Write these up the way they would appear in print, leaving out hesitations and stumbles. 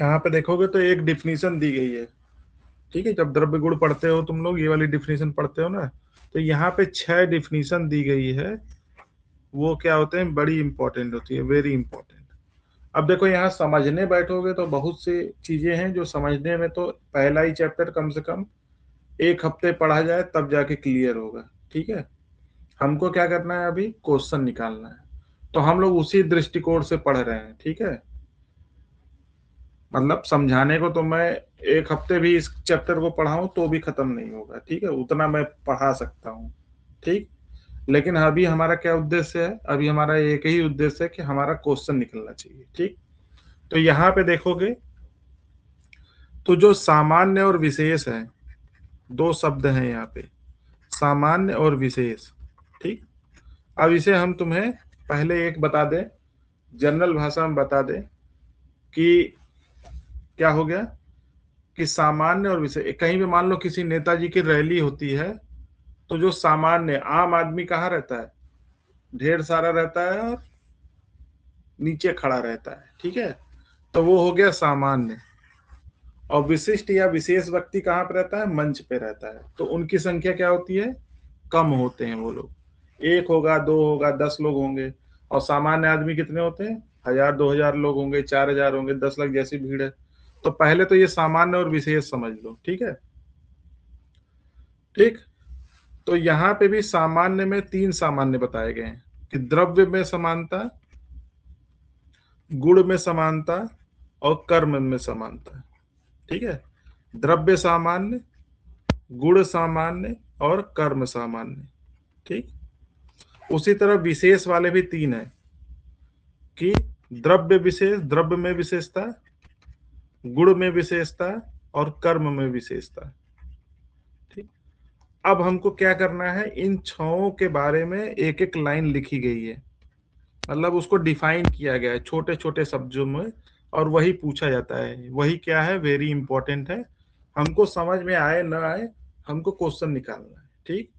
यहाँ पे देखोगे तो एक डिफिनीशन दी गई है। ठीक है, जब द्रव्य गुण पढ़ते हो तुम लोग, ये वाली डिफिनीशन पढ़ते हो ना, तो यहाँ पे 6 डिफिनीशन दी गई है। वो क्या होते हैं, बड़ी इंपॉर्टेंट होती है, वेरी इंपॉर्टेंट। अब देखो यहाँ समझने बैठोगे तो बहुत सी चीजें हैं जो समझने में तो पहला ही चैप्टर कम से कम 1 हफ्ते पढ़ा जाए तब जाके क्लियर होगा। ठीक है, हमको क्या करना है, अभी क्वेश्चन निकालना है, तो हम लोग उसी दृष्टिकोण से पढ़ रहे हैं। ठीक है, मतलब समझाने को तो मैं 1 हफ्ते भी इस चैप्टर को पढ़ाऊं तो भी खत्म नहीं होगा। ठीक है, उतना मैं पढ़ा सकता हूँ। ठीक, लेकिन अभी हमारा क्या उद्देश्य है, अभी हमारा एक ही उद्देश्य है कि हमारा क्वेश्चन निकलना चाहिए। ठीक, तो यहाँ पे देखोगे तो जो सामान्य और विशेष है, 2 शब्द हैं यहाँ पे, सामान्य और विशेष। ठीक, अब इसे हम तुम्हें पहले एक बता दें, जनरल भाषा में बता दें कि क्या हो गया कि सामान्य और विशेष। कहीं भी मान लो किसी नेताजी की रैली होती है, तो जो सामान्य आम आदमी कहाँ रहता है, ढेर सारा रहता है और नीचे खड़ा रहता है। ठीक है, तो वो हो गया सामान्य। और विशिष्ट या विशेष व्यक्ति कहाँ पे रहता है, मंच पे रहता है, तो उनकी संख्या क्या होती है, कम होते हैं वो लोग। 1 होगा, 2 होगा, 10 लोग होंगे। और सामान्य आदमी कितने होते हैं, 1000 2000 लोग होंगे, 4000 होंगे, 10 लाख जैसी भीड़ है। तो पहले तो ये सामान्य और विशेष समझ लो। ठीक है, ठीक, तो यहाँ पे भी सामान्य में 3 सामान्य बताए गए हैं कि द्रव्य में समानता, गुण में समानता और कर्म में समानता। ठीक है, द्रव्य सामान्य, गुण सामान्य और कर्म सामान्य। ठीक, उसी तरह विशेष वाले भी 3 है कि द्रव्य विशेष, द्रव्य में विशेषता, गुण में विशेषता और कर्म में विशेषता। ठीक, अब हमको क्या करना है, इन 6 के बारे में एक एक लाइन लिखी गई है, मतलब उसको डिफाइन किया गया है छोटे छोटे शब्दों में, और वही पूछा जाता है। वही क्या है, वेरी इंपॉर्टेंट है। हमको समझ में आए ना आए, हमको क्वेश्चन निकालना है। ठीक,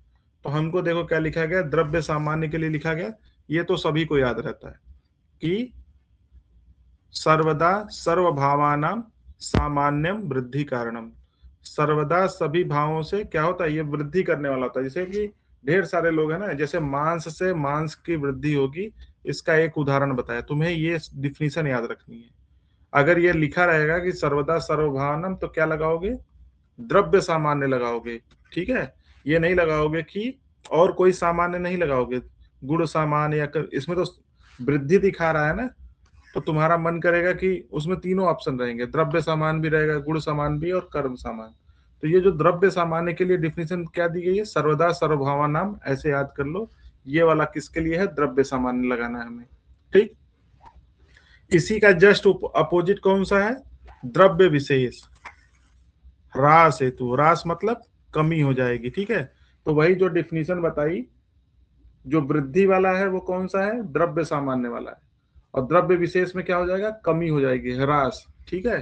तो हमको देखो क्या लिखा गया, द्रव्य सामान्य के लिए लिखा गया, ये तो सभी को याद रहता है कि सर्वदा सर्वभावानां सामान्यम वृद्धि कारणम। सर्वदा सभी भावों से क्या होता है, ये वृद्धि करने वाला होता है। जैसे कि ढेर सारे लोग हैं ना, जैसे मांस से मांस की वृद्धि होगी, इसका एक उदाहरण बताया। तुम्हें ये डिफिनीशन याद रखनी है। अगर ये लिखा रहेगा कि सर्वदा सर्वभावनम, तो क्या लगाओगे, द्रव्य सामान्य लगाओगे। ठीक है, ये नहीं लगाओगे कि और कोई सामान्य नहीं लगाओगे, गुण सामान्य या इसमें तो वृद्धि दिखा रहा है ना, तो तुम्हारा मन करेगा कि उसमें तीनों ऑप्शन रहेंगे, द्रव्य सामान भी रहेगा, गुण सामान भी और कर्म सामान। तो ये जो द्रव्य सामान्य के लिए डिफिनीशन क्या दी गई है, सर्वदा सर्वभावा नाम, ऐसे याद कर लो। ये वाला किसके लिए है, द्रव्य सामान्य लगाना है हमें। ठीक, इसी का जस्ट अपोजिट कौन सा है, द्रव्य विशेष। ह्रास हेतु, ह्रास मतलब कमी हो जाएगी। ठीक है, तो वही जो डिफिनीशन बताई, जो वृद्धि वाला है वो कौन सा है, द्रव्य सामान्य वाला है। और द्रव्य विशेष में क्या हो जाएगा, कमी हो जाएगी, ह्रास। ठीक है,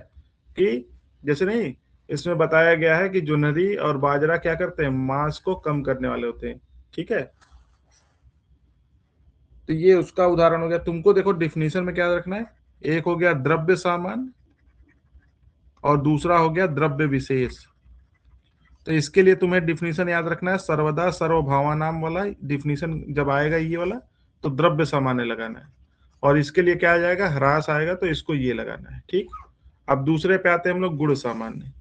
कि जैसे नहीं, इसमें बताया गया है कि जुनरी और बाजरा क्या करते हैं, मांस को कम करने वाले होते हैं। ठीक है, तो ये उसका उदाहरण हो गया। तुमको देखो डिफिनीशन में क्या रखना है, एक हो गया द्रव्य सामान्य और दूसरा हो गया द्रव्य विशेष। तो इसके लिए तुम्हें डिफिनीशन याद रखना है, सर्वदा सर्वभावानाम वाला डिफिनीशन जब आएगा ये वाला, तो द्रव्य सामान्य लगाना है। और इसके लिए क्या आ जाएगा, ह्रास आएगा, तो इसको ये लगाना है। ठीक, अब दूसरे पे आते हैं हम लोग, गुण सामान्य,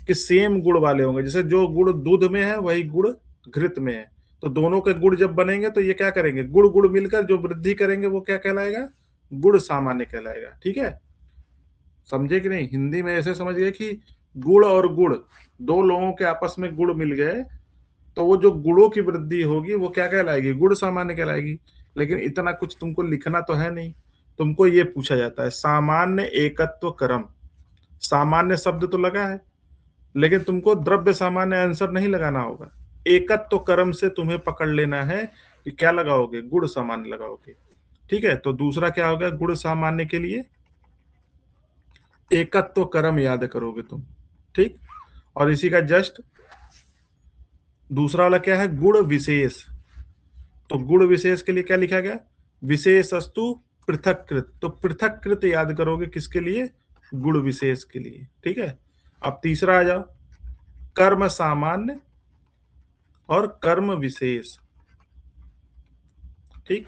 कि सेम गुण वाले होंगे। जैसे जो गुण दूध में है वही गुण घृत में है, तो दोनों के गुण जब बनेंगे तो ये क्या करेंगे, गुण गुण मिलकर जो वृद्धि करेंगे वो क्या कहलाएगा, गुण सामान्य कहलाएगा। ठीक है, समझे कि नहीं, हिंदी में ऐसे समझिए कि गुण और गुण, दो लोगों के आपस में गुण मिल गए, तो वो जो गुणों की वृद्धि होगी वो क्या कहलाएगी, गुण सामान्य कहलाएगी। लेकिन इतना कुछ तुमको लिखना तो है नहीं, तुमको ये पूछा जाता है सामान्य एकत्व क्रम। सामान्य शब्द तो लगा है, लेकिन तुमको द्रव्य सामान्य आंसर नहीं लगाना होगा, एकत्व क्रम से तुम्हें पकड़ लेना है कि क्या लगाओगे, गुण सामान्य लगाओगे। ठीक है, तो दूसरा क्या होगा, गुण सामान्य के लिए एकत्व क्रम याद करोगे तुम। ठीक, और इसी का जस्ट दूसरा वाला क्या है, गुण विशेष। तो गुण विशेष के लिए क्या लिखा गया, विशेषस्तु पृथककृत। तो पृथककृत याद करोगे किसके लिए, गुण विशेष के लिए। ठीक है, अब तीसरा आ जाओ, कर्म सामान्य और कर्म विशेष। ठीक,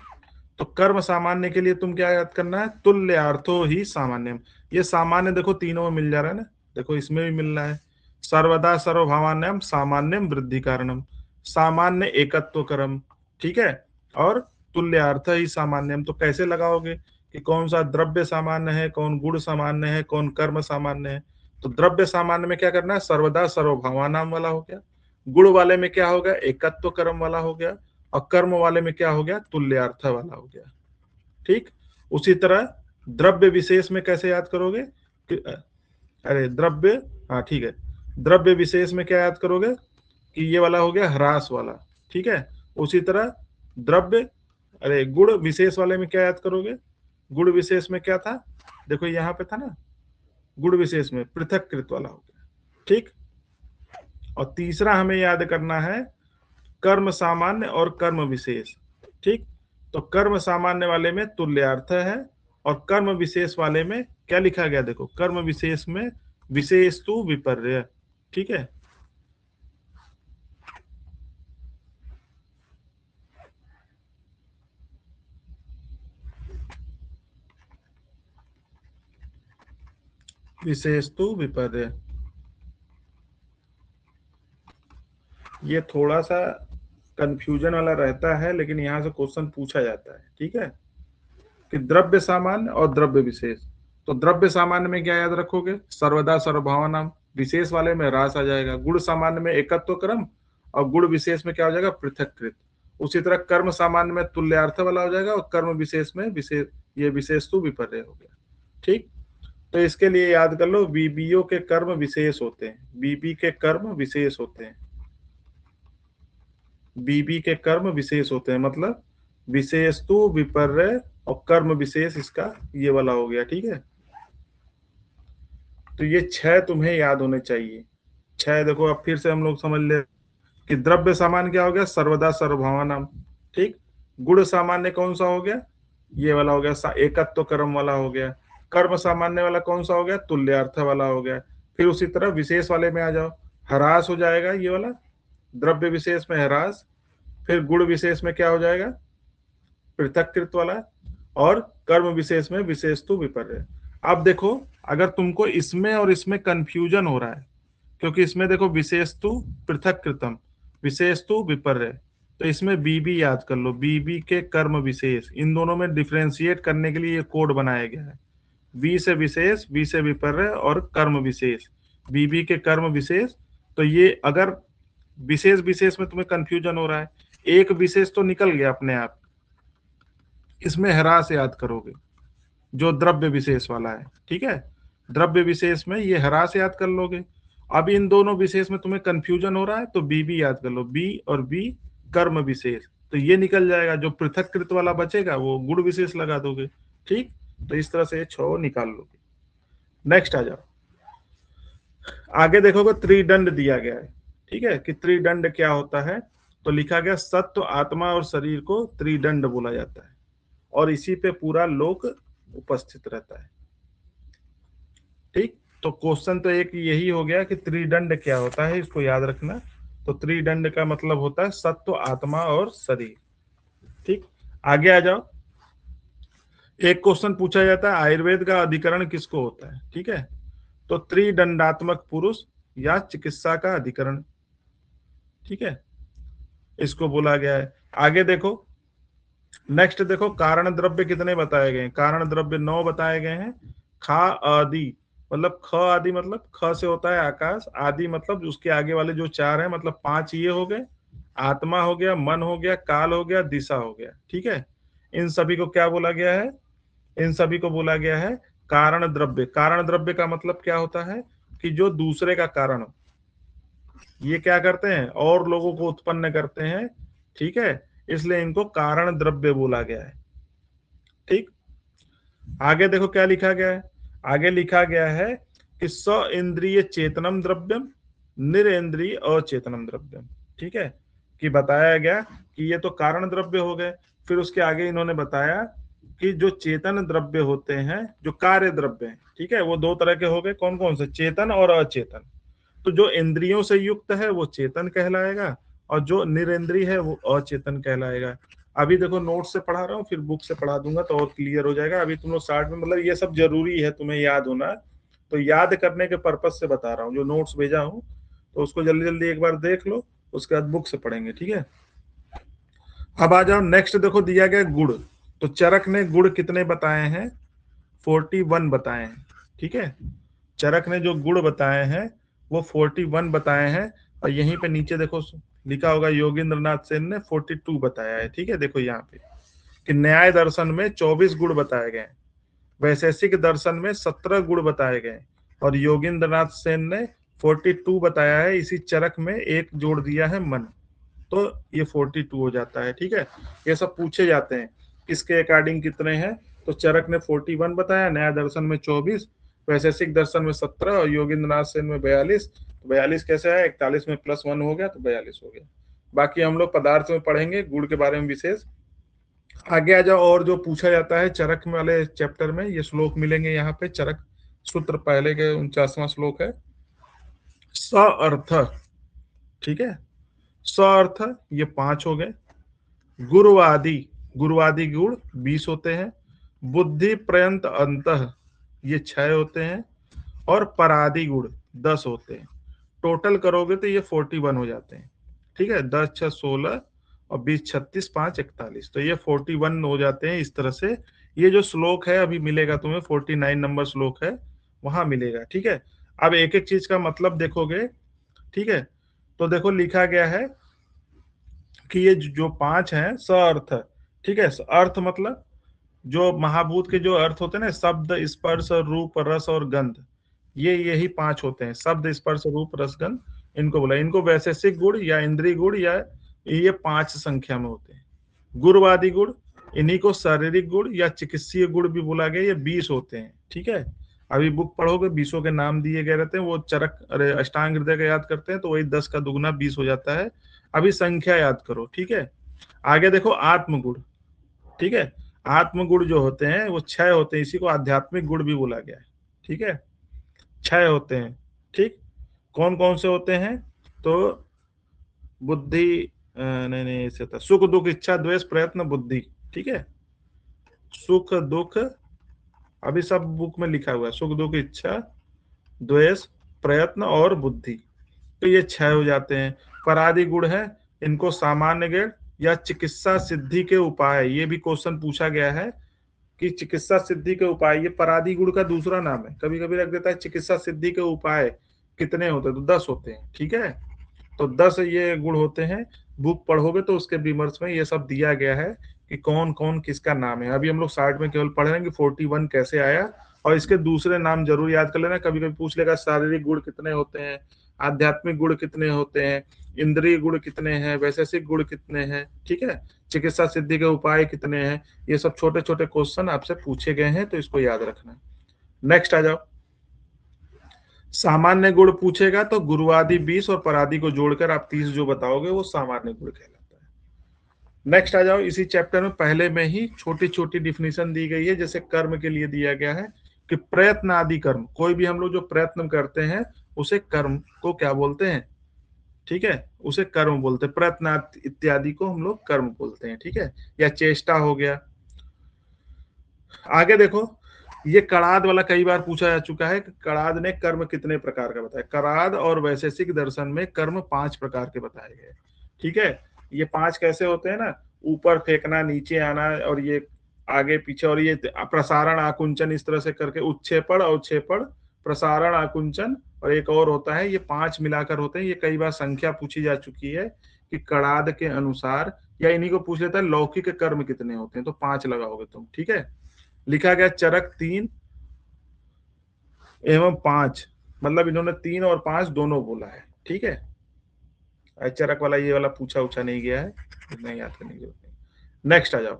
तो कर्म सामान्य के लिए तुम क्या याद करना है, तुल्यार्थो ही सामान्यम। ये सामान्य देखो तीनों में मिल जा रहा है ना, देखो इसमें भी मिल रहा है, सर्वदा सर्वभावान्यम सामान्यम वृद्धि कारणम, सामान्य एकत्व कर्म। ठीक है, और तुल्यार्थ ही सामान्यम। तो कैसे लगाओगे कि कौन सा द्रव्य सामान्य है, कौन गुण सामान्य है, कौन कर्म सामान्य है। तो द्रव्य सामान्य में क्या करना है, सर्वदा सर्वभावानाम वाला हो गया, गुण वाले में क्या हो गया, एकत्व कर्म वाला हो गया, और कर्म वाले में क्या हो गया, तुल्यार्थ वाला हो गया। ठीक, उसी तरह द्रव्य विशेष में कैसे याद करोगे अरे द्रव्य, हाँ ठीक है, द्रव्य विशेष में क्या याद करोगे कि ये वाला हो गया ह्रास वाला। ठीक है, उसी तरह द्रव्य, अरे गुण विशेष वाले में क्या याद करोगे, गुण विशेष में क्या था, देखो यहाँ पे था ना, गुण विशेष में पृथक्कृत वाला हो गया। ठीक, और तीसरा हमें याद करना है कर्म सामान्य और कर्म विशेष। ठीक, तो कर्म सामान्य वाले में तुल्यार्थ है, और कर्म विशेष वाले में क्या लिखा गया, देखो कर्म विशेष में विशेषतु विपर्य। ठीक है, विशेषतु विपर्य। ये थोड़ा सा कंफ्यूजन वाला रहता है, लेकिन यहां से क्वेश्चन पूछा जाता है। ठीक है, कि द्रव्य सामान्य और द्रव्य विशेष। तो द्रव्य सामान्य में क्या याद रखोगे, सर्वदा सर्वभावनाम, विशेष वाले में रास आ जाएगा, गुण सामान्य में एकत्व क्रम, और गुण विशेष में क्या हो जाएगा, पृथक्कृत। उसी तरह कर्म सामान्य में तुल्यार्थ वाला हो जाएगा, और कर्म विशेष में विशेष, ये विशेष तो विपर्य हो गया। ठीक, तो इसके लिए याद कर लो, बीबीओ के कर्म विशेष होते हैं, बीबी के कर्म विशेष होते हैं, बीबी के कर्म विशेष होते हैं, मतलब विशेष तो विपर्य और कर्म विशेष, इसका ये वाला हो गया। ठीक है, तो ये 6 तुम्हें याद होने चाहिए। 6 देखो, अब फिर से हम लोग समझ ले कि द्रव्य सामान्य क्या हो गया, सर्वदा सर्वभावनाम। ठीक, गुण सामान्य कौन सा हो गया, ये वाला हो गया, एकत्व कर्म वाला हो गया। कर्म सामान्य वाला कौन सा हो गया, तुल्यार्थ वाला हो गया। फिर उसी तरह विशेष वाले में आ जाओ, ह्रास हो जाएगा ये वाला, द्रव्य विशेष में ह्रास। फिर गुण विशेष में क्या हो जाएगा, पृथक्कृत वाला, और कर्म विशेष में विशेष तो विपर्य। अब देखो, अगर तुमको इसमें और इसमें कंफ्यूजन हो रहा है, क्योंकि इसमें देखो विशेषतु पृथक्कृतम, विशेषतु विपर्य, तो इसमें बीबी याद कर लो, बीबी के कर्म विशेष। इन दोनों में डिफरेंशिएट करने के लिए ये कोड बनाया गया है, बी से विशेष, बी से विपर्य और कर्म विशेष, बीबी के कर्म विशेष। तो ये अगर विशेष विशेष में तुम्हें कंफ्यूजन हो रहा है, एक विशेष तो निकल गया अपने आप, इसमें ह्रास याद करोगे जो द्रव्य विशेष वाला है। ठीक है, द्रव्य विशेष में ये ह्रास याद कर लोगे। अब इन दोनों विशेष में तुम्हें कंफ्यूजन हो रहा है, तो बी याद कर लो, बी और बी कर्म विशेष, तो ये निकल जाएगा, जो पृथक्कृत वाला बचेगा वो गुण विशेष लगा दोगे। ठीक, तो इस तरह से ये 6 निकाल लोगे। नेक्स्ट आ जाओ, आगे देखोगे त्रिदंड दिया गया है। ठीक है, कि त्रिदंड क्या होता है, तो लिखा गया सत्व, आत्मा और शरीर को त्रिदंड बोला जाता है, और इसी पे पूरा लोक उपस्थित रहता है। ठीक, तो क्वेश्चन तो एक यही हो गया कि त्रिदंड क्या होता है, इसको याद रखना। तो त्रिदंड का मतलब होता है सत्व, आत्मा और शरीर। ठीक, आगे आ जाओ, एक क्वेश्चन पूछा जाता है आयुर्वेद का अधिकरण किसको होता है। ठीक है, तो त्रिदंडात्मक पुरुष या चिकित्सा का अधिकरण। ठीक है, इसको बोला गया है। आगे देखो, नेक्स्ट देखो, कारण द्रव्य कितने बताए गए हैं, कारण द्रव्य 9 बताए गए हैं। खा आदि, मतलब ख आदि मतलब ख से होता है आकाश, आदि मतलब उसके आगे वाले जो 4 हैं, मतलब 5 ये हो गए, आत्मा हो गया, मन हो गया, काल हो गया, दिशा हो गया। ठीक है, इन सभी को क्या बोला गया है, इन सभी को बोला गया है कारण द्रव्य। कारण द्रव्य का मतलब क्या होता है कि जो दूसरे का कारण हो, ये क्या करते हैं, और लोगों को उत्पन्न करते हैं। ठीक है, इसलिए इनको कारण द्रव्य बोला गया है। ठीक, आगे देखो क्या लिखा गया है, आगे लिखा गया है कि स इंद्रिय चेतनम द्रव्यम, निरेंद्रिय अचेतनम द्रव्यम। ठीक है, कि बताया गया कि ये तो कारण द्रव्य हो गए। फिर उसके आगे इन्होंने बताया कि जो चेतन द्रव्य होते हैं, जो कार्य द्रव्य हैं, ठीक है, वो दो तरह के हो गए, कौन कौन से, चेतन और अचेतन। तो जो इंद्रियों से युक्त है वो चेतन कहलाएगा, और जो निरेंद्रिय है वो अचेतन कहलाएगा। अभी देखो नोट से पढ़ा रहा हूँ, फिर बुक से पढ़ा दूंगा तो और क्लियर हो जाएगा। अभी तुम लोग स्टार्ट में, मतलब ये सब जरूरी है तुम्हें याद होना, तो याद करने के पर्पज से बता रहा हूँ। जो नोट्स भेजा हूँ तो उसको जल्दी जल्दी एक बार देख लो, उसके बाद बुक से पढ़ेंगे, ठीक है। अब आ जाओ नेक्स्ट, देखो दिया गया गुड़। तो चरक ने गुड़ कितने बताए हैं, 41 बताए हैं, ठीक है। चरक ने जो गुण बताए हैं वो 41 बताए हैं, और यहीं पे नीचे देखो लिखा होगा योगेंद्र नाथ सेन ने 42 बताया है, ठीक है। देखो यहाँ पे कि न्याय दर्शन में 24 गुण बताए गए, वैशेषिक दर्शन में 17 गुण बताए गए, और योगेंद्र नाथ सेन ने 42 बताया है। इसी चरक में एक जोड़ दिया है मन, तो ये 42 हो जाता है, ठीक है। ये सब पूछे जाते हैं किसके अकॉर्डिंग कितने हैं। तो चरक ने 41 बताया, नया दर्शन में 24, वैशेषिक दर्शन में 17 और योगेंद्र नाथ सेन में 42। 42 कैसे है, 41 में +1 हो गया तो 42 हो गया। बाकी हम लोग पदार्थ में पढ़ेंगे गुड़ के बारे में विशेष। आगे आ जाओ, और जो पूछा जाता है चरक वाले चैप्टर में, ये श्लोक मिलेंगे यहाँ पे। चरक सूत्र पहले के 49वां श्लोक है, स अर्थ, ठीक है। स अर्थ ये 5 हो गए। गुरुवादी, गुरुवादी गुण 20 होते हैं। बुद्धि प्रयंत अंतः ये 6 होते हैं, और परादि गुण 10 होते हैं। टोटल करोगे तो ये 41 हो जाते हैं, ठीक है। 10 6 16 और 20 36 5 41, तो ये 41 हो जाते हैं इस तरह से। ये जो श्लोक है अभी मिलेगा तुम्हें, 49 नंबर श्लोक है, वहां मिलेगा, ठीक है। अब एक एक चीज का मतलब देखोगे, ठीक है। तो देखो लिखा गया है कि ये जो 5 हैं स अर्थ, ठीक है। अर्थ मतलब जो महाभूत के जो अर्थ होते हैं ना, शब्द स्पर्श रूप रस और गंध, ये यही 5 होते हैं, शब्द स्पर्श रूप रस गंध, इनको बोला। इनको वैशेषिक गुण या इंद्रिय गुण, या ये 5 संख्या में होते हैं। गुणवादी गुण, इन्हीं को शारीरिक गुण या चिकित्सीय गुण भी बोला गया, ये 20 होते हैं, ठीक है। अभी बुक पढ़ोगे 20 के नाम दिए गए रहते हैं, वो चरक अरे अष्टांग हृदय का याद करते हैं तो वही 10 का दुगना 20 हो जाता है। अभी संख्या याद करो, ठीक है। आगे देखो आत्मगुण, ठीक है। आत्मगुण जो होते हैं वो 6 होते हैं, इसी को आध्यात्मिक गुण भी बोला गया है, ठीक है। 6 होते हैं, ठीक। कौन कौन से होते हैं, तो बुद्धि, नहीं नहीं ऐसे था, सुख दुख इच्छा द्वेष प्रयत्न बुद्धि, ठीक है। सुख दुख, अभी सब बुक में लिखा हुआ है, सुख दुख इच्छा द्वेष प्रयत्न और बुद्धि, तो ये 6 हो जाते हैं। परादि गुण है, इनको सामान्य गुण या चिकित्सा सिद्धि के उपाय, ये भी क्वेश्चन पूछा गया है कि चिकित्सा सिद्धि के उपाय, ये परादि गुण का दूसरा नाम है, कभी कभी रख देता है चिकित्सा सिद्धि के उपाय कितने होते हैं, तो 10 होते हैं, ठीक है। तो 10 ये गुण होते हैं। बुक पढ़ोगे तो उसके विमर्श में ये सब दिया गया है कि कौन कौन किसका नाम है। अभी हम लोग साइड में केवल पढ़ रहे हैं कि 41 कैसे आया, और इसके दूसरे नाम जरूर याद कर लेना, कभी कभी पूछ लेगा शारीरिक गुण कितने होते हैं, आध्यात्मिक गुण कितने होते हैं, इंद्रिय गुण कितने हैं, वैशेषिक गुण कितने हैं, ठीक है। चिकित्सा सिद्धि के उपाय कितने हैं, ये सब छोटे छोटे क्वेश्चन आपसे पूछे गए हैं, तो इसको याद रखना। नेक्स्ट आ जाओ, सामान्य गुण पूछेगा तो गुरुवादि 20 और परादि को जोड़कर आप 30 जो बताओगे वो सामान्य गुण कहलाता है। नेक्स्ट आ जाओ, इसी चैप्टर में पहले में ही छोटी छोटी डिफिनीशन दी गई है, जैसे कर्म के लिए दिया गया है कि प्रयत्न आदि कर्म, कोई भी हम लोग जो प्रयत्न करते हैं उसे कर्म को क्या बोलते हैं, ठीक है, उसे कर्म बोलते हैं। प्रयत्न इत्यादि को हम लोग कर्म बोलते हैं, ठीक है, या चेष्टा हो गया। आगे देखो, ये कणाद वाला कई बार पूछा जा चुका है कि कणाद ने कर्म कितने प्रकार का बताया। कणाद और वैशेषिक दर्शन में कर्म 5 प्रकार के बताए गए, ठीक है। ये 5 कैसे होते हैं ना, ऊपर फेंकना, नीचे आना, और ये आगे पीछे, और ये प्रसारण आकुंचन, इस तरह से करके उत्क्षेपण और क्षेपण, प्रसारण आकुंचन, और एक और होता है, ये 5 मिलाकर होते हैं। ये कई बार संख्या पूछी जा चुकी है कि कणाद के अनुसार, या इन्हीं को पूछ लेता है लौकिक कर्म कितने होते हैं, तो 5 लगाओगे तुम, ठीक है। लिखा गया चरक 3 एवं 5, मतलब इन्होंने 3 और 5 दोनों बोला है, ठीक है। चरक वाला ये वाला पूछा उछा नहीं गया है, नहीं याद करने की जरूरत नहीं। नेक्स्ट आ जाओ,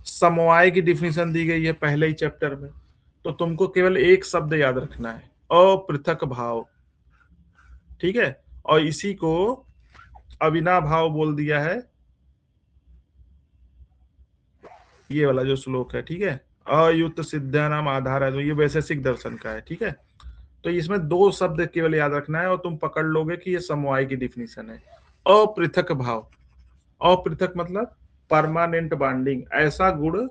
समवाय की डिफिनेशन दी गई है पहले ही चैप्टर में, तो तुमको केवल एक शब्द याद रखना है, अपृथक भाव, ठीक है। और इसी को अविनाभाव बोल दिया है, ये वाला जो श्लोक है, ठीक है, अयुत सिद्धानाम आधार है, तो ये वैशेषिक दर्शन का है, ठीक है। तो इसमें दो शब्द केवल याद रखना है और तुम पकड़ लोगे कि ये समवाय की डिफिनीशन है। अपृथक भाव, अपृथक मतलब परमानेंट बॉन्डिंग, ऐसा गुण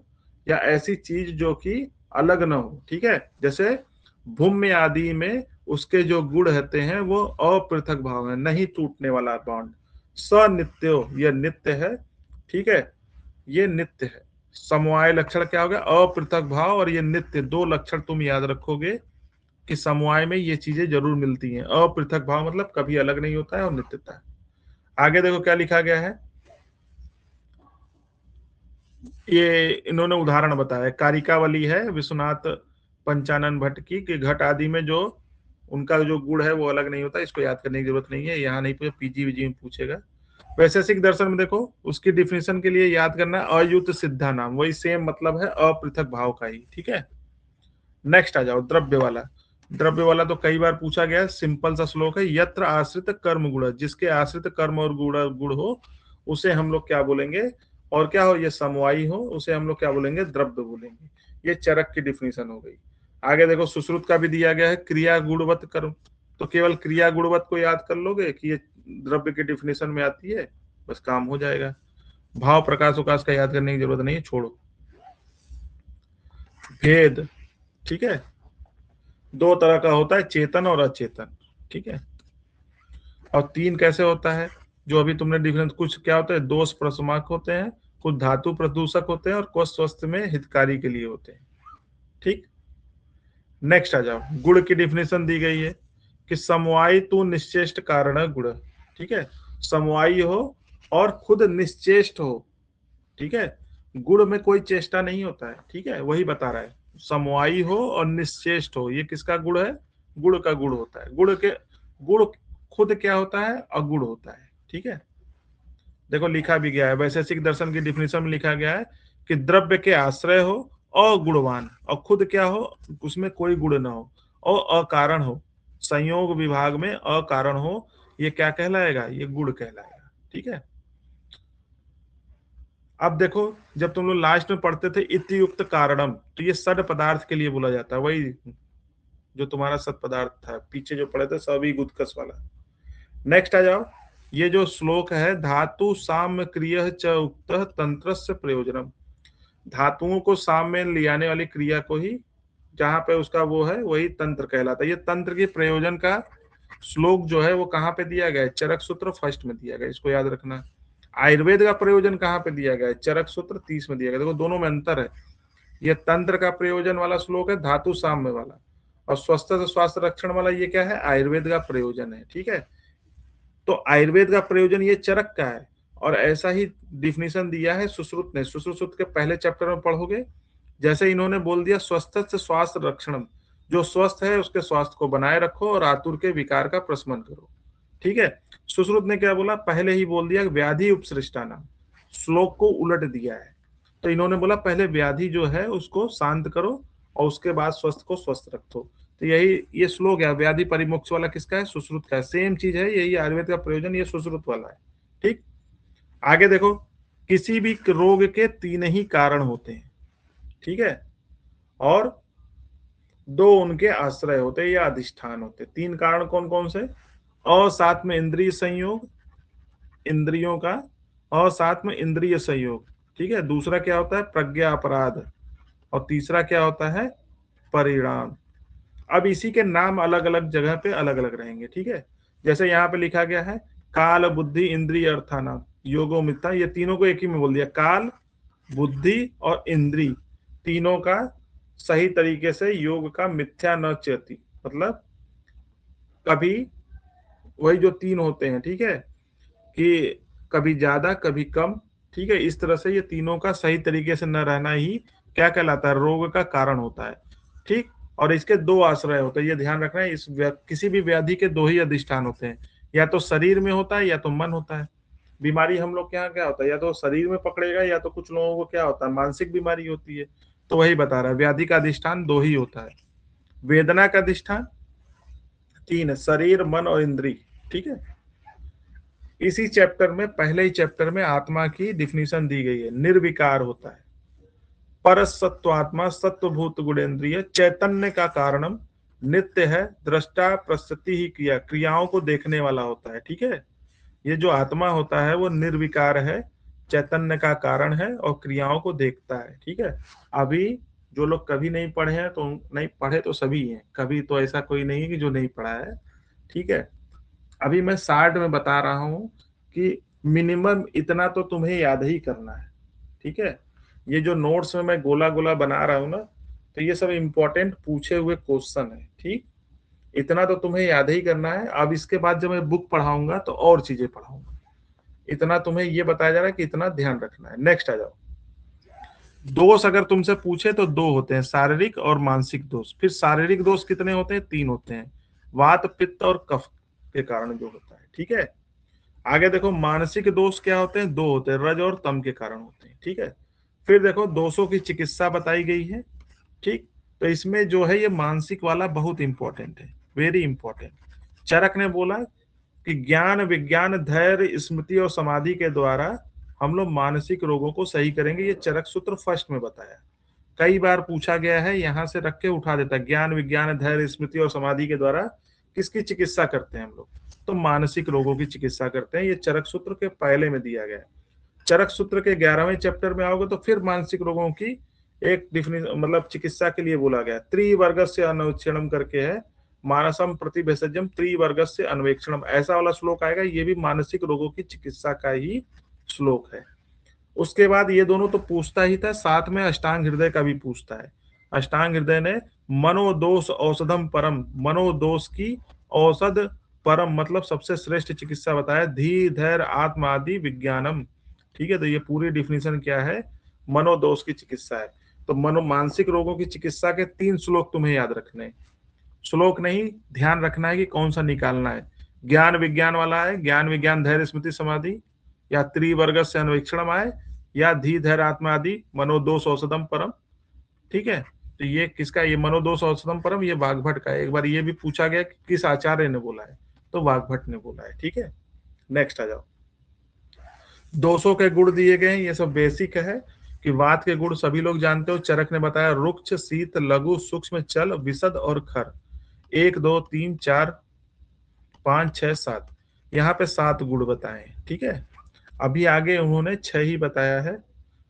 या ऐसी चीज जो कि अलग ना हो, ठीक है। जैसे भूम्य आदि में उसके जो गुण रहते हैं वो अपृथक भाव है, नहीं टूटने वाला बॉन्ड। सनित्यो, ये नित्य है, ठीक है, ये नित्य है। समवाय लक्षण क्या हो गया, अपृथक भाव, और ये नित्य, दो लक्षण तुम याद रखोगे कि समवाय में ये चीजें जरूर मिलती हैं। अपृथक भाव मतलब कभी अलग नहीं होता है, और नित्यता है। आगे देखो क्या लिखा गया है, ये इन्होंने उदाहरण बताया, कारिकावली है विश्वनाथ पंचानन भट्ट की, कि घट आदि में जो उनका जो गुण है वो अलग नहीं होता। इसको याद करने की जरूरत नहीं है, यहाँ नहीं पूछे, पीजी वीजी में पूछेगा। वैशेषिक दर्शन में देखो उसकी डिफिनेशन के लिए याद करना अयुत सिद्धा नाम, वही सेम मतलब है अपृथक भाव का ही, ठीक है। नेक्स्ट आ जाओ द्रव्य वाला। द्रव्य वाला तो कई बार पूछा गया, सिंपल सा श्लोक है, यत्र आश्रित कर्म गुण, जिसके आश्रित कर्म और गुण हो उसे हम लोग क्या बोलेंगे, और क्या हो, ये समवायी हो, उसे हम लोग क्या बोलेंगे, द्रव्य बोलेंगे। ये चरक की डिफिनेशन हो गई। आगे देखो सुश्रुत का भी दिया गया है, क्रिया गुणवत कर्म, तो केवल क्रिया गुणवत को याद कर लोगे कि ये द्रव्य की डिफिनेशन में आती है, बस काम हो जाएगा। भाव प्रकाश उकाश का याद करने की जरूरत नहीं है, छोड़ो। भेद, ठीक है, दो तरह का होता है, चेतन और अचेतन, ठीक है। और तीन कैसे होता है, जो अभी तुमने डिफरेंस, कुछ क्या होता है दोष प्रशमक होते हैं, कुछ धातु प्रदूषक होते हैं, और कुछ स्वास्थ्य में हितकारी के लिए होते हैं, ठीक। नेक्स्ट आ जाओ, गुण की डिफिनेशन दी गई है कि समवायी तू निश्चेष्ट कारण गुण, ठीक है, समवायी हो और खुद निश्चेष्ट हो, ठीक है। गुण में कोई चेष्टा नहीं होता है, ठीक है, वही बता रहा है, समवायी हो और निश्चेष्ट हो, ये किसका गुण है, गुण का गुण होता है। गुण खुद क्या होता है, अगुण होता है, ठीक है। देखो लिखा भी गया है, वैशेषिक दर्शन की डिफिनेशन में लिखा गया है कि द्रव्य के आश्रय हो, अगुणवान, और खुद क्या हो, उसमें कोई गुण ना हो, और अकारण हो, संयोग विभाग में अकारण हो, ये क्या कहलाएगा, ये गुण कहलाएगा, ठीक है। अब देखो जब तुम लोग लास्ट में पढ़ते थे इतियुक्त कारणम, तो ये सद पदार्थ के लिए बोला जाता है, वही जो तुम्हारा सत पदार्थ था, पीछे जो पढ़े थे सभी गुदकस वाला। नेक्स्ट आ जाओ, ये जो श्लोक है, धातु साम्य क्रिय च उक्त तंत्र से प्रयोजनम, धातुओं को साम्य ले आने वाली क्रिया को ही जहां पे उसका वो है वही तंत्र कहलाता है। ये तंत्र के प्रयोजन का श्लोक जो है वो कहाँ पे दिया गया है, चरक सूत्र फर्स्ट में दिया गया, इसको याद रखना। आयुर्वेद का प्रयोजन कहाँ पे दिया गया है, चरक सूत्र 30 में दिया गया। देखो दोनों में अंतर है, ये तंत्र का प्रयोजन वाला श्लोक है धातु साम्य वाला, और स्वस्थ से स्वास्थ्य रक्षण वाला ये क्या है, आयुर्वेद का प्रयोजन है, ठीक है। तो आयुर्वेद का प्रयोजन ये चरक का है, और ऐसा ही डिफिनेशन दिया है सुश्रुत ने, सुश्रुत के पहले चैप्टर में पढ़ोगे, जैसे इन्होंने बोल दिया स्वस्थ से स्वास्थ्य रक्षण, जो स्वस्थ है उसके स्वास्थ्य को बनाए रखो और आतुर के विकार का प्रशमन करो, ठीक है। सुश्रुत ने क्या बोला, पहले ही बोल दिया व्याधि उपसृष्टाना, श्लोक को उलट दिया है। तो इन्होंने बोला पहले व्याधि जो है उसको शांत करो और उसके बाद स्वस्थ को स्वस्थ रखो। तो यही ये श्लोक है, व्याधि परिमोक्ष वाला किसका है, सुश्रुत का है, सेम चीज है, यही आयुर्वेद का प्रयोजन ये सुश्रुत वाला है, ठीक। आगे देखो, किसी भी रोग के तीन ही कारण होते हैं, ठीक है, और दो उनके आश्रय होते हैं या अधिष्ठान होते हैं। तीन कारण कौन कौन से, और साथ में इंद्रिय संयोग, इंद्रियों का, और साथ में इंद्रिय संयोग, ठीक है। दूसरा क्या होता है, प्रज्ञा अपराध, और तीसरा क्या होता है, परिणाम। अब इसी के नाम अलग अलग जगह पे अलग अलग रहेंगे, ठीक है। जैसे यहाँ पे लिखा गया है काल बुद्धि इंद्रिय अर्थाना योगो मिथ्या, ये तीनों को एक ही में बोल दिया, काल बुद्धि और इंद्री तीनों का सही तरीके से योग का मिथ्या न चेती, मतलब कभी वही जो तीन होते हैं, ठीक है, कि कभी ज्यादा कभी कम, ठीक है, इस तरह से ये तीनों का सही तरीके से न रहना ही क्या कहलाता है, रोग का कारण होता है, ठीक। और इसके दो आश्रय होते हैं, ये ध्यान रखना है, किसी भी व्याधि के दो ही अधिष्ठान होते हैं, या तो शरीर में होता है या तो मन होता है। बीमारी हम लोग के यहाँ क्या होता है, या तो शरीर में पकड़ेगा या तो कुछ लोगों को क्या होता है मानसिक बीमारी होती है। तो वही बता रहा है, व्याधि का अधिष्ठान दो ही होता है, वेदना का अधिष्ठान तीन है, शरीर मन और इंद्री, ठीक है। इसी चैप्टर में, पहले ही चैप्टर में आत्मा की डिफिनीशन दी गई है, निर्विकार होता है, परसत्वात्मा सत्वभूत गुणेन्द्रिय चैतन्य का कारणम नित्य है दृष्टा प्रस्तुति ही क्रिया क्रियाओं को देखने वाला होता है। ठीक है, ये जो आत्मा होता है वो निर्विकार है, चैतन्य का कारण है और क्रियाओं को देखता है। ठीक है, अभी जो लोग कभी नहीं पढ़े हैं तो नहीं पढ़े तो सभी हैं, कभी तो ऐसा कोई नहीं है कि जो नहीं पढ़ा है। ठीक है, अभी मैं 60 में बता रहा हूं कि मिनिमम इतना तो तुम्हें याद ही करना है। ठीक है, ये जो नोट्स में मैं गोला गोला बना रहा हूं ना, तो ये सब इंपॉर्टेंट पूछे हुए क्वेश्चन है। ठीक, इतना तो तुम्हें याद ही करना है। अब इसके बाद जब मैं बुक पढ़ाऊंगा तो और चीजें पढ़ाऊंगा। इतना तुम्हें ये बताया जा रहा है कि इतना ध्यान रखना है। नेक्स्ट आ जाओ। दोष अगर तुमसे पूछे तो दो होते हैं, शारीरिक और मानसिक दोष। फिर शारीरिक दोष कितने होते हैं? 3 होते हैं, वात पित्त और कफ के कारण जो होता है। ठीक है, आगे देखो मानसिक दोष क्या होते हैं? 2 होते हैं, रज और तम के कारण होते हैं। ठीक है, फिर देखो दोषों की चिकित्सा बताई गई है। ठीक, तो इसमें जो है ये मानसिक वाला बहुत इंपॉर्टेंट है, वेरी इंपॉर्टेंट। चरक ने बोला कि ज्ञान विज्ञान धैर्य स्मृति और समाधि के द्वारा हम लोग मानसिक रोगों को सही करेंगे। ये चरक सूत्र फर्स्ट में बताया, कई बार पूछा गया है, यहां से रख के उठा देता है। ज्ञान विज्ञान धैर्य स्मृति और समाधि के द्वारा किसकी चिकित्सा करते हैं हम लोग? तो मानसिक रोगों की चिकित्सा करते हैं। ये चरक सूत्र के पहले में दिया गया है। चरक सूत्र के 11वें चैप्टर में आओगे तो फिर मानसिक रोगों की एक डिफिनेशन मतलब चिकित्सा के लिए बोला गया। त्रिवर्ग से अन्वेक्षणम करके है, मानसम प्रतिभेषजम त्रिवर्ग से अन्वेक्षणम, ऐसा वाला श्लोक आएगा। ये भी मानसिक रोगों की चिकित्सा का ही श्लोक है। उसके बाद ये दोनों तो पूछता ही था, साथ में अष्टांग हृदय का भी पूछता है। अष्टांग हृदय ने मनोदोष औषधम परम, मनोदोष की औषध परम मतलब सबसे श्रेष्ठ चिकित्सा बताया, धी धैर्य आत्म आदि विज्ञानम। ठीक है, तो ये पूरी डिफिनेशन क्या है? मनोदोष की चिकित्सा है। तो मनो मानसिक रोगों की चिकित्सा के 3 श्लोक तुम्हें याद रखने हैं। श्लोक नहीं, ध्यान रखना है कि कौन सा निकालना है। ज्ञान विज्ञान वाला है, ज्ञान विज्ञान धैर्य स्मृति समाधि, या त्रिवर्ग से अन्वेक्षणम आए, या धी धैर्य आत्मा आदि मनोदोष औषधम परम। ठीक है, तो ये किसका? ये मनोदोष औषधम परम, ये वाग्भट का है। एक बार ये भी पूछा गया कि किस आचार्य ने बोला है, तो वाग्भट ने बोला है। ठीक है, नेक्स्ट आ जाओ। दोषों के गुण दिए गए हैं, ये सब बेसिक है कि वात के गुण सभी लोग जानते हो। चरक ने बताया रुक्ष शीत लघु सूक्ष्म चल विशद और खर, 1 2 3 4 5 6 7, यहाँ पे 7 गुण बताए। ठीक है, अभी आगे उन्होंने 6 ही बताया है।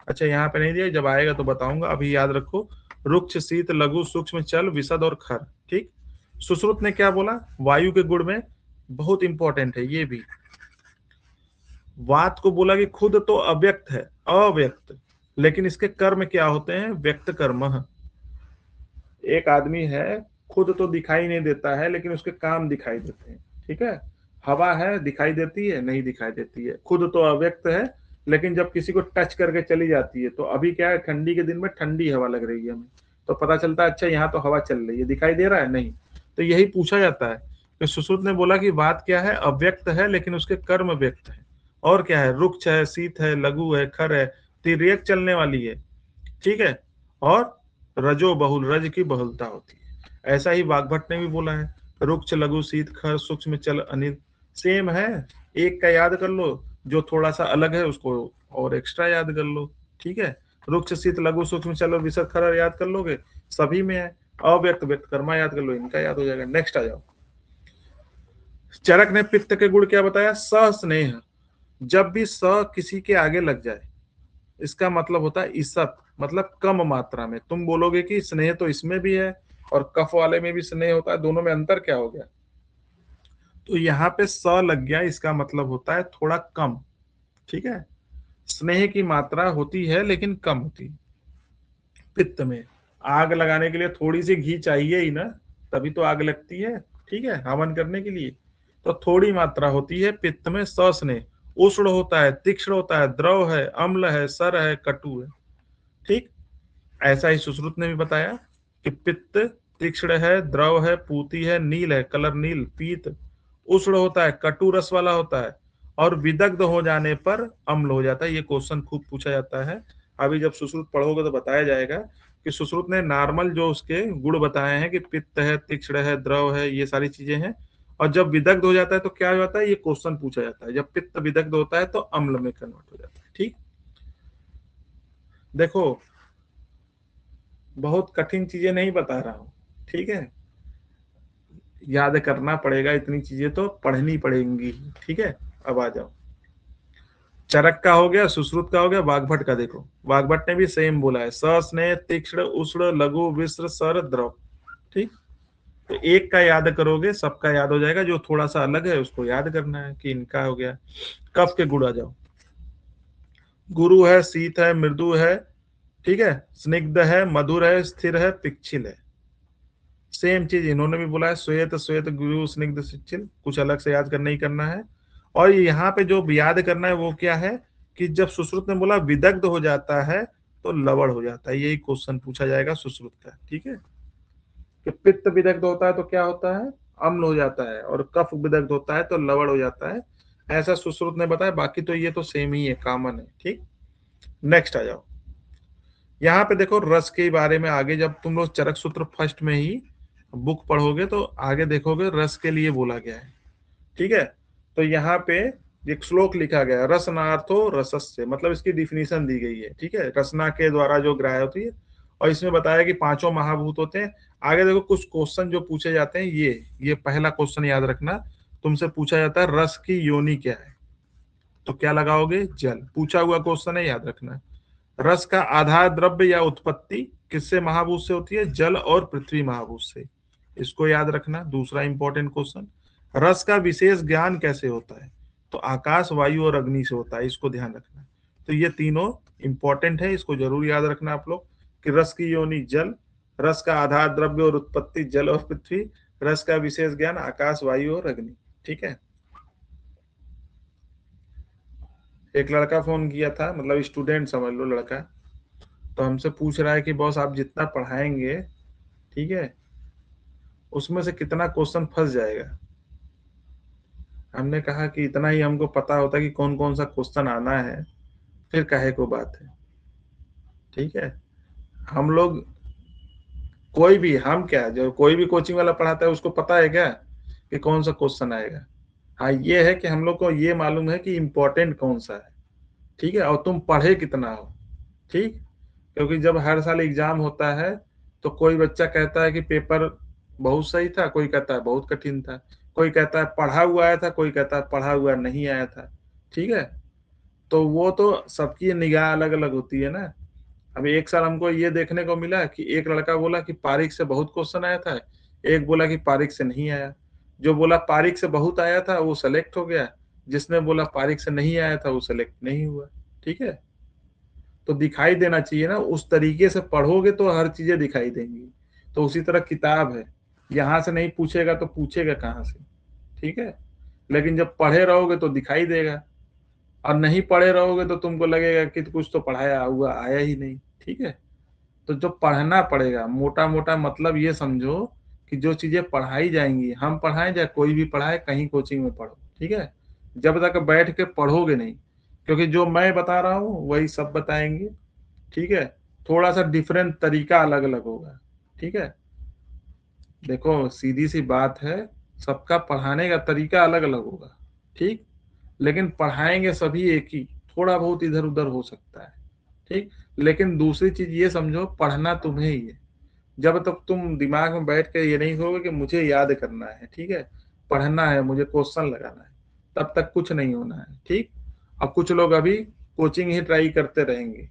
अच्छा, यहाँ पे नहीं दिया, जब आएगा तो बताऊंगा। अभी याद रखो, रुक्ष शीत लघु सूक्ष्म चल विशद और खर। ठीक, सुश्रुत ने क्या बोला? वायु के गुण में बहुत इंपॉर्टेंट है ये भी। वात को बोला कि खुद तो अव्यक्त है, अव्यक्त, लेकिन इसके कर्म क्या होते हैं? व्यक्त कर्म। एक आदमी है, खुद तो दिखाई नहीं देता है लेकिन उसके काम दिखाई देते हैं। ठीक है, हवा है, दिखाई देती है? नहीं दिखाई देती है। खुद तो अव्यक्त है लेकिन जब किसी को टच करके चली जाती है, तो अभी क्या है, ठंडी के दिन में ठंडी हवा लग रही है हमें, तो पता चलता है अच्छा यहाँ तो हवा चल रही है, दिखाई दे रहा है? नहीं। तो यही पूछा जाता है। तो सुश्रुत ने बोला कि बात क्या है? अव्यक्त है लेकिन उसके कर्म व्यक्त है। और क्या है? रुक्ष है, शीत है, लघु है, खर है, तिर्यक चलने वाली है। ठीक है, और रजो बहुल, रज की बहुलता होती है। ऐसा ही वाग्भट ने भी बोला है, रुक्ष लघु शीत खर सूक्ष्म चल अनिल, सेम है। एक का याद कर लो, जो थोड़ा सा अलग है उसको और एक्स्ट्रा याद कर लो। ठीक है, रुक्ष शीत लघु सूक्ष्म चल और विशद खर याद कर लोगे, सभी में है। अव्यक्त व्यक्त कर्मा याद कर लो, इनका याद हो जाएगा। नेक्स्ट आ जाओ। चरक ने पित्त के गुण क्या बताया? सस्नेह, जब भी स किसी के आगे लग जाए इसका मतलब होता है ईसत, मतलब कम मात्रा में। तुम बोलोगे कि स्नेह तो इसमें भी है और कफ वाले में भी स्नेह होता है, दोनों में अंतर क्या हो गया? तो यहाँ पे स लग गया, इसका मतलब होता है थोड़ा कम। ठीक है, स्नेह की मात्रा होती है लेकिन कम होती है। पित्त में आग लगाने के लिए थोड़ी सी घी चाहिए ही ना, तभी तो आग लगती है। ठीक है, हवन करने के लिए तो थोड़ी मात्रा होती है। पित्त में सस्नेह, उष्ण होता है, तीक्ष्ण होता है, द्रव है, अम्ल है, सर है, कटु है। ठीक, ऐसा ही सुश्रुत ने भी बताया कि पित्त तीक्ष्ण है, द्रव है, पूती है, नील है, कलर नील, पीत उष्ण होता है, कटु रस वाला होता है, और विदग्ध हो जाने पर अम्ल हो जाता है। ये क्वेश्चन खूब पूछा जाता है। अभी जब सुश्रुत पढ़ोगे तो बताया जाएगा कि सुश्रुत ने नॉर्मल जो उसके गुण बताए हैं कि पित्त है, तीक्ष्ण है, द्रव है, ये सारी चीजें हैं। और जब विदग्ध हो जाता है तो क्या हो जाता है? ये क्वेश्चन पूछा जाता है, जब पित्त विदग्ध होता है तो अम्ल में कन्वर्ट हो जाता है। ठीक, देखो बहुत कठिन चीजें नहीं बता रहा हूँ, ठीक है, याद करना पड़ेगा, इतनी चीजें तो पढ़नी पड़ेंगी, ठीक है। अब आ जाओ, चरक का हो गया, सुश्रुत का हो गया, वाग्भट का देखो, वाग्भट ने भी सेम बोला है, स स्नेह तीक्ष्ण उष्ण लघु विस्र सर द्रव, ठीक। तो एक का याद करोगे सबका याद हो जाएगा, जो थोड़ा सा अलग है उसको याद करना है कि इनका हो गया। कफ के गुण आ जाओ, गुरु है, शीत है, मृदु है, ठीक है, स्निग्ध है, मधुर है, स्थिर है, पिच्छिल है। सेम चीज इन्होंने भी बोला है, श्वेत श्वेत गुरु स्निग्ध शिथिल, कुछ अलग से याद करना ही करना है। और यहाँ पे जो याद करना है वो क्या है, कि जब सुश्रुत ने बोला विदग्ध हो जाता है तो लवण हो जाता है, यही क्वेश्चन पूछा जाएगा सुश्रुत का, ठीक है। कि पित्त विदग्ध होता है तो क्या होता है, अम्ल हो जाता है, और कफ विदग्ध होता है तो लवण हो जाता है, ऐसा सुश्रुत ने बताया। बाकी तो ये तो सेम ही है, कॉमन है, ठीक। नेक्स्ट आ जाओ, यहाँ पे देखो रस के बारे में आगे जब तुम लोग चरक सूत्र फर्स्ट में ही बुक पढ़ोगे तो आगे देखोगे रस के लिए बोला गया है, ठीक है। तो यहाँ पे एक श्लोक लिखा गया है, रसनार्थो रसस्य, मतलब इसकी डिफिनीशन दी गई है, ठीक है, रसना के द्वारा जो ग्राह्य होती है। और इसमें बताया कि पांचों महाभूत होते हैं। आगे देखो कुछ क्वेश्चन जो पूछे जाते हैं, ये पहला क्वेश्चन याद रखना, तुमसे पूछा जाता है रस की योनि क्या है, तो क्या लगाओगे, जल, पूछा हुआ क्वेश्चन है, याद रखना। रस का आधार द्रव्य या उत्पत्ति किससे महाभूत से होती है, जल और पृथ्वी महाभूत से, इसको याद रखना, दूसरा इंपॉर्टेंट क्वेश्चन। रस का विशेष ज्ञान कैसे होता है, तो आकाश वायु और अग्नि से होता है, इसको ध्यान रखना। तो ये तीनों इंपॉर्टेंट है, इसको जरूर याद रखना आप लोग, कि रस की योनि जल, रस का आधार द्रव्य और उत्पत्ति जल और पृथ्वी, रस का विशेष ज्ञान आकाश वायु और अग्नि, ठीक है। एक लड़का फोन किया था, मतलब स्टूडेंट समझ लो, लड़का, तो हमसे पूछ रहा है कि बॉस आप जितना पढ़ाएंगे, ठीक है, उसमें से कितना क्वेश्चन फंस जाएगा। हमने कहा कि इतना ही हमको पता होता है कि कौन कौन सा क्वेश्चन आना है, फिर काहे को बात है, ठीक है। हम लोग कोई भी, हम क्या, जो कोई भी कोचिंग वाला पढ़ाता है उसको पता है क्या कि कौन सा क्वेश्चन आएगा। हाँ ये है कि हम लोग को ये मालूम है कि इम्पोर्टेंट कौन सा है, ठीक है, और तुम पढ़े कितना हो, ठीक। क्योंकि जब हर साल एग्जाम होता है तो कोई बच्चा कहता है कि पेपर बहुत सही था, कोई कहता है बहुत कठिन था, कोई कहता है पढ़ा हुआ आया था, कोई कहता है पढ़ा हुआ नहीं आया था, ठीक है। तो वो तो सबकी निगाह अलग अलग होती है ना। अभी एक साल हमको ये देखने को मिला कि एक लड़का बोला कि पारीख से बहुत क्वेश्चन आया था, एक बोला कि पारीख से नहीं आया। जो बोला पारीख से बहुत आया था वो सेलेक्ट हो गया, जिसने बोला पारीख से नहीं आया था वो सेलेक्ट नहीं हुआ, ठीक है। तो दिखाई देना चाहिए ना, उस तरीके से पढ़ोगे तो हर चीजें दिखाई देंगी। तो उसी तरह किताब है, यहां से नहीं पूछेगा तो पूछेगा कहाँ से, ठीक है। लेकिन जब पढ़े रहोगे तो दिखाई देगा, और नहीं पढ़े रहोगे तो तुमको लगेगा कि कुछ तो पढ़ाया हुआ आया ही नहीं, ठीक है। तो जो पढ़ना पड़ेगा, मोटा मोटा मतलब ये समझो कि जो चीजें पढ़ाई जाएंगी, हम पढ़ाएं चाहे कोई भी पढ़ाए, कहीं कोचिंग में पढ़ो, ठीक है, जब तक बैठ के पढ़ोगे नहीं, क्योंकि जो मैं बता रहा हूँ वही सब बताएंगे, ठीक है। थोड़ा सा डिफरेंट तरीका अलग अलग होगा, ठीक है। देखो सीधी सी बात है, सबका पढ़ाने का तरीका अलग अलग होगा, ठीक, लेकिन पढ़ाएंगे सभी एक ही, थोड़ा बहुत इधर उधर हो सकता है, ठीक। लेकिन दूसरी चीज ये समझो, पढ़ना तुम्हें ही है। जब तक तुम दिमाग में बैठ के ये नहीं होगे कि मुझे याद करना है, ठीक है, पढ़ना है, मुझे क्वेश्चन लगाना है, तब तक कुछ नहीं होना है, ठीक। अब कुछ लोग अभी कोचिंग ही ट्राई करते रहेंगे,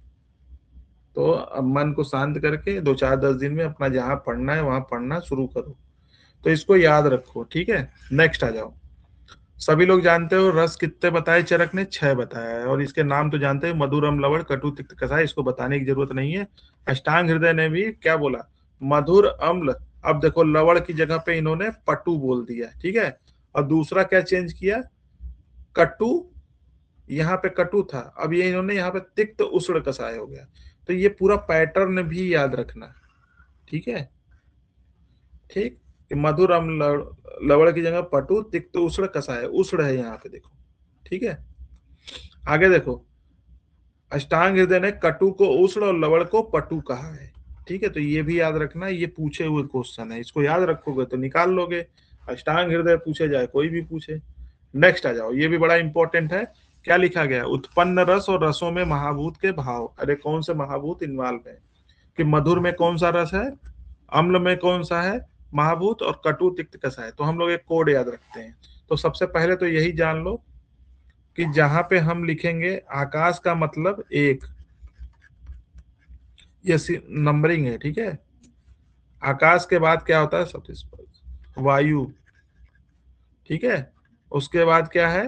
तो अब मन को शांत करके 2 4 10 दिन में अपना जहाँ पढ़ना है वहां पढ़ना शुरू करो। तो इसको याद रखो, ठीक है। नेक्स्ट आ जाओ, सभी लोग जानते हो रस कितने बताए, चरक ने 6 बताया है, और इसके नाम तो जानते हो, मधुर अम्ल लवण कटु तिक्त कसाय, इसको बताने की जरूरत नहीं है। अष्टांग हृदय ने भी क्या बोला, मधुर अम्ल। अब देखो लवण की जगह पे इन्होंने पटु बोल दिया, ठीक है। और दूसरा क्या चेंज किया, कटु, यहाँ पे कटु था, अब ये इन्होंने यहाँ पे तिक्त उष्ण कसाय हो गया। तो ये पूरा पैटर्न भी याद रखना, ठीक है, ठीक। कि मधुर अम्ल लवण की जगह पटु तिक्त उष्ण कसाय, उष्ण है यहाँ पे देखो, ठीक है। आगे देखो, अष्टांग हृदय ने कटु को उष्ण और लवण को पटु कहा है, ठीक है। तो ये भी याद रखना, ये पूछे हुए क्वेश्चन है, इसको याद रखोगे तो निकाल लोगे। अष्टांग हृदय पूछे जाए, कोई भी पूछे। नेक्स्ट आ जाओ, ये भी बड़ा इंपॉर्टेंट है, क्या लिखा गया, उत्पन्न रस और रसों में महाभूत के भाव, अरे कौन से महाभूत इन्वॉल्व है, कि मधुर में कौन सा रस है, अम्ल में कौन सा है महाभूत, और कटु तिक्त कैसा है। तो हम लोग एक कोड याद रखते हैं। तो सबसे पहले तो यही जान लो कि जहां पे हम लिखेंगे आकाश का मतलब एक, ये नंबरिंग है, ठीक है। आकाश के बाद क्या होता है, सबसे स्पर्श, वायु, ठीक है। उसके बाद क्या है,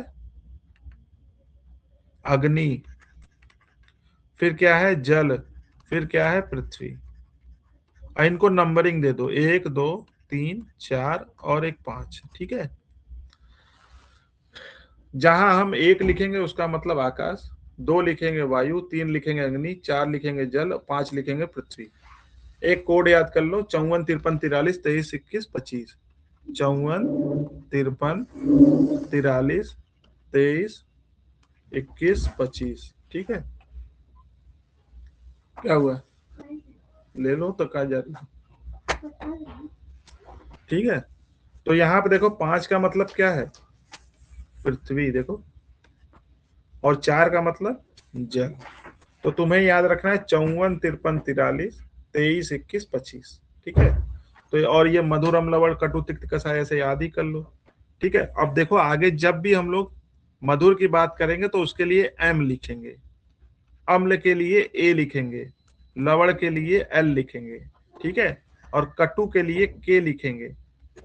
अग्नि, फिर क्या है जल, फिर क्या है पृथ्वी। इनको नंबरिंग दे दो, 1 2 3 4 और एक 5, ठीक है। जहां हम 1 लिखेंगे उसका मतलब आकाश, 2 लिखेंगे वायु, 3 लिखेंगे अग्नि, 4 लिखेंगे जल, 5 लिखेंगे पृथ्वी। एक कोड याद कर लो, 54 53 43 23 21 25। 54 53 43 23 21 25, ठीक है। क्या हुआ, ले लो तो कहा जा रही है, ठीक है। तो यहाँ पे देखो 5 का मतलब क्या है, पृथ्वी, देखो, और 4 का मतलब जल। तो तुम्हें याद रखना है 54 53 43 23 21 25, ठीक है। तो और ये मधुर अम्ल लवण कटु तिक्त कषाय ऐसे याद ही कर लो, ठीक है। अब देखो आगे जब भी हम लोग मधुर की बात करेंगे तो उसके लिए एम लिखेंगे, अम्ल के लिए ए लिखेंगे, लवण के लिए एल लिखेंगे, ठीक है। और कटु के लिए के लिखेंगे,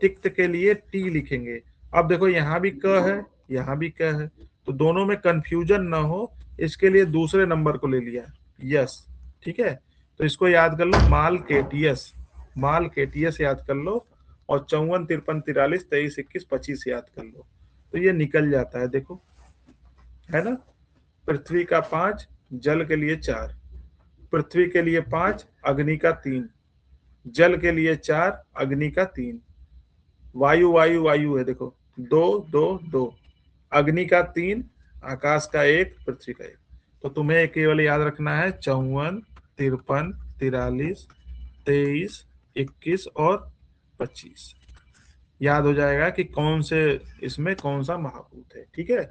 तिक्त के लिए टी लिखेंगे। अब देखो यहाँ भी क है, यहाँ भी क है, तो दोनों में कंफ्यूजन ना हो इसके लिए दूसरे नंबर को ले लिया, यस, ठीक है। तो इसको याद कर लो, माल केटीएस, माल केटीएस याद कर लो, और 54 53 43 23 21 25 याद कर लो। तो ये निकल जाता है, देखो, है ना। पृथ्वी का 5, जल के लिए 4, पृथ्वी के लिए 5, अग्नि का 3, जल के लिए 4, अग्नि का 3, वायु वायु वायु है, देखो 2 2 2, अग्नि का 3, आकाश का 1, पृथ्वी का 1। तो तुम्हें केवल याद रखना है 54 53 43 23 21 और 25। याद हो जाएगा कि कौन से इसमें कौन सा महाभूत है, ठीक है।